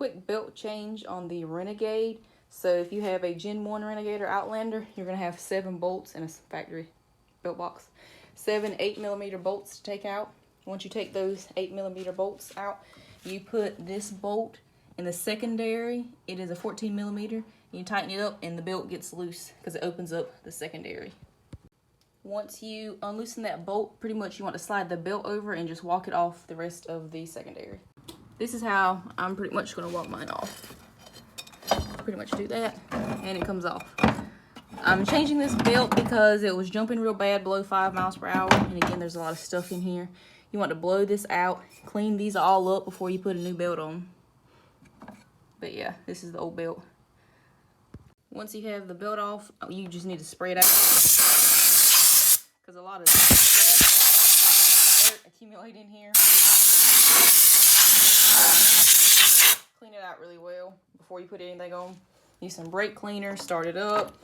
quick belt change on the Renegade. So if you have a Gen 1 Renegade or Outlander, you're going to have 7 bolts in a factory belt box. 7 8mm bolts to take out. Once you take those 8mm bolts out, you put this bolt in the secondary. It is a 14mm. You tighten it up and the belt gets loose because it opens up the secondary. Once you unloosen that bolt, pretty much you want to slide the belt over and just walk it off the rest of the secondary. This is how I'm pretty much going to walk mine off. Pretty much do that and it comes off. I'm changing this belt because it was jumping real bad below 5 miles per hour, and again there's a lot of stuff in here. You want to blow this out, clean these all up before you put a new belt on. But yeah, this is the old belt. Once you have the belt off, you just need to spray it out because a lot of dirt accumulate in here. Clean it out really well before you put anything on. Use some brake cleaner, start it up.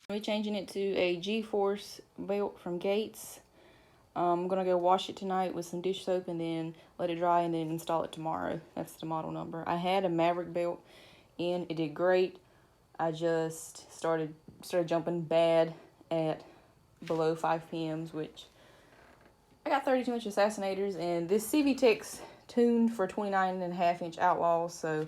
We're changing it to a G-Force belt from Gates. I'm gonna go wash it tonight with some dish soap and then let it dry and then install it tomorrow. That's the model number. I had a Maverick belt and it did great. I just started jumping bad at below 5 PMs, which I got 32-inch assassinators, and this CV-Tech's tuned for 29.5-inch outlaws, so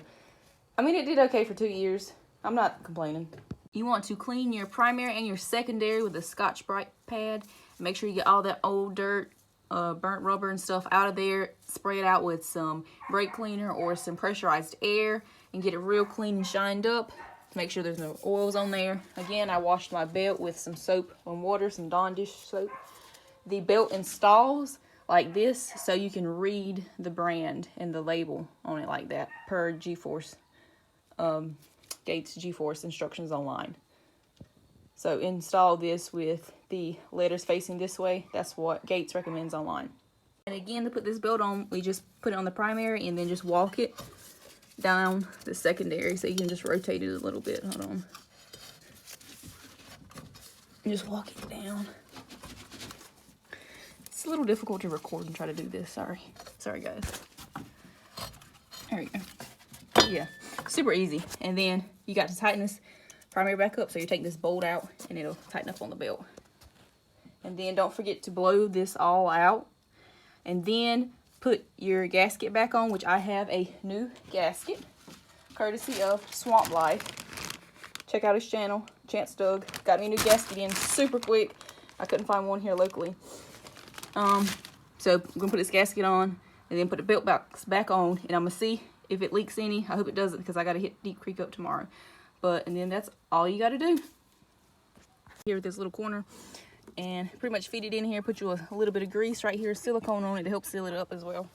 I mean it did okay for 2 years. I'm not complaining. You want to clean your primary and your secondary with a Scotch-Brite pad. Make sure you get all that old dirt, burnt rubber and stuff out of there. Spray it out with some brake cleaner or some pressurized air and get it real clean and shined up. Make sure there's no oils on there. Again, I washed my belt with some soap and water, some Dawn dish soap. The belt installs like this, so you can read the brand and the label on it like that per G-Force, Gates G-Force instructions online. So install this with the letters facing this way. That's what Gates recommends online. And again, to put this belt on, we just put it on the primary and then just walk it down the secondary, so you can just rotate it a little bit. Hold on. And just walk it down. It's a little difficult to record and try to do this. Sorry guys. There we go. Yeah, super easy. And then you got to tighten this primary back up, so you take this bolt out and it'll tighten up on the belt. And then don't forget to blow this all out, and then put your gasket back on, which I have a new gasket courtesy of Swamp Life. Check out his channel, Chance Doug. Got me a new gasket in super quick. I couldn't find one here locally. So I'm gonna put this gasket on and then put the belt box back on, and I'm gonna see if it leaks any. I hope it doesn't, because I gotta hit Deep Creek up tomorrow. And then that's all you gotta do. Here with this little corner, and pretty much feed it in here. Put you a little bit of grease right here, silicone on it to help seal it up as well.